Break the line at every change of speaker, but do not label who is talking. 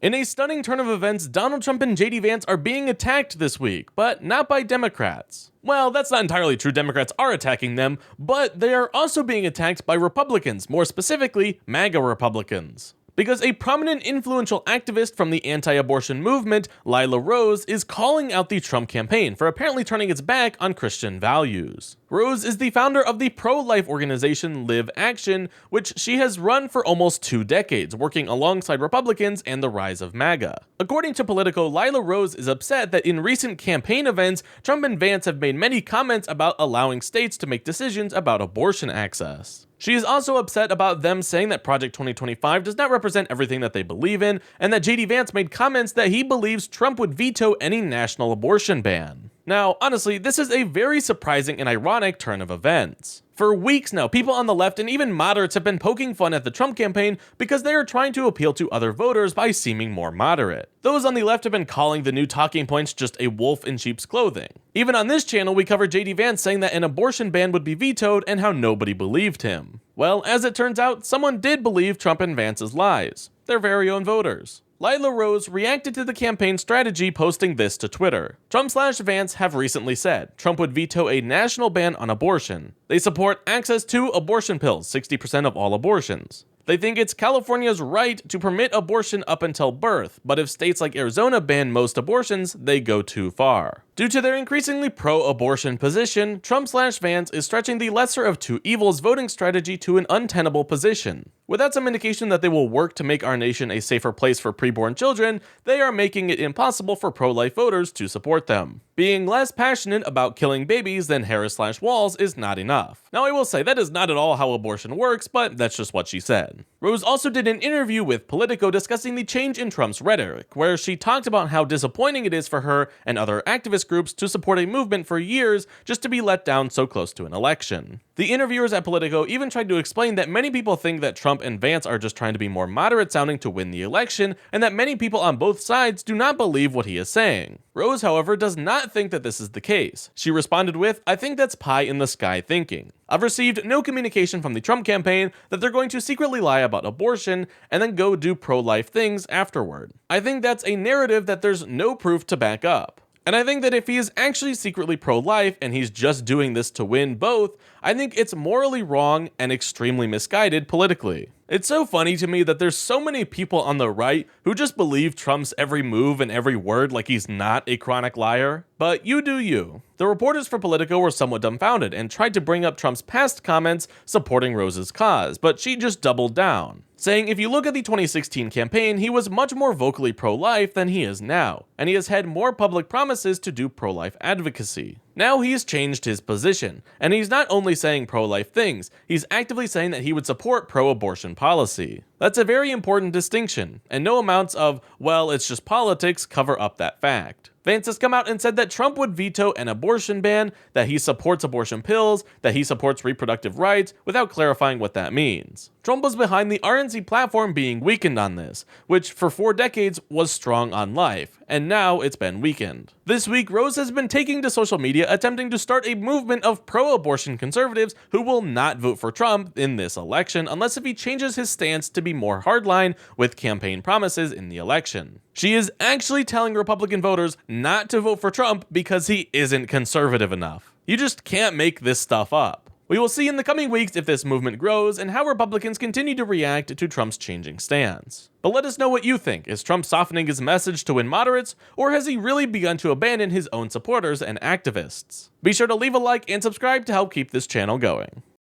In a stunning turn of events, Donald Trump and JD Vance are being attacked this week, but not by Democrats. Well, that's not entirely true. Democrats are attacking them, but they are also being attacked by Republicans, more specifically, MAGA Republicans. Because a prominent influential activist from the anti-abortion movement, Lila Rose, is calling out the Trump campaign for apparently turning its back on Christian values. Rose is the founder of the pro-life organization Live Action, which she has run for almost 2 decades, working alongside Republicans and the rise of MAGA. According to Politico, Lila Rose is upset that in recent campaign events, Trump and Vance have made many comments about allowing states to make decisions about abortion access. She is also upset about them saying that Project 2025 does not represent everything that they believe in, and that JD Vance made comments that he believes Trump would veto any national abortion ban. Now, honestly, this is a very surprising and ironic turn of events. For weeks now, people on the left and even moderates have been poking fun at the Trump campaign because they are trying to appeal to other voters by seeming more moderate. Those on the left have been calling the new talking points just a wolf in sheep's clothing. Even on this channel, we covered JD Vance saying that an abortion ban would be vetoed and how nobody believed him. Well, as it turns out, someone did believe Trump and Vance's lies. Their very own voters. Lila Rose reacted to the campaign strategy, posting this to Twitter. Trump/Vance have recently said Trump would veto a national ban on abortion. They support access to abortion pills, 60% of all abortions. They think it's California's right to permit abortion up until birth, but if states like Arizona ban most abortions, they go too far. Due to their increasingly pro-abortion position, Trump/Vance is stretching the lesser of two evils voting strategy to an untenable position. Without some indication that they will work to make our nation a safer place for preborn children, they are making it impossible for pro-life voters to support them. Being less passionate about killing babies than Harris/Walz is not enough. Now I will say that is not at all how abortion works, but that's just what she said. Rose also did an interview with Politico discussing the change in Trump's rhetoric, where she talked about how disappointing it is for her and other activist groups to support a movement for years just to be let down so close to an election. The interviewers at Politico even tried to explain that many people think that Trump and Vance are just trying to be more moderate sounding to win the election, and that many people on both sides do not believe what he is saying. Rose, however, does not think that this is the case. She responded with, "I think that's pie in the sky thinking. I've received no communication from the Trump campaign that they're going to secretly lie about abortion and then go do pro-life things afterward. I think that's a narrative that there's no proof to back up. And I think that if he is actually secretly pro-life and he's just doing this to win both, I think it's morally wrong and extremely misguided politically." It's so funny to me that there's so many people on the right who just believe Trump's every move and every word like he's not a chronic liar. But you do you. The reporters for Politico were somewhat dumbfounded and tried to bring up Trump's past comments supporting Rose's cause, but she just doubled down, saying if you look at the 2016 campaign, he was much more vocally pro-life than he is now, and he has had more public promises to do pro-life advocacy. Now he's changed his position, and he's not only saying pro-life things, he's actively saying that he would support pro-abortion policy. That's a very important distinction, and no amounts of, well, it's just politics cover up that fact. Vance has come out and said that Trump would veto an abortion ban, that he supports abortion pills, that he supports reproductive rights, without clarifying what that means. Trump was behind the RNC platform being weakened on this, which for 4 decades was strong on life, and now it's been weakened. This week, Rose has been taking to social media attempting to start a movement of pro-abortion conservatives who will not vote for Trump in this election unless if he changes his stance to be more hardline with campaign promises in the election. She is actually telling Republican voters not to vote for Trump because he isn't conservative enough. You just can't make this stuff up. We will see in the coming weeks if this movement grows and how Republicans continue to react to Trump's changing stance. But let us know what you think. Is Trump softening his message to win moderates, or has he really begun to abandon his own supporters and activists? Be sure to leave a like and subscribe to help keep this channel going.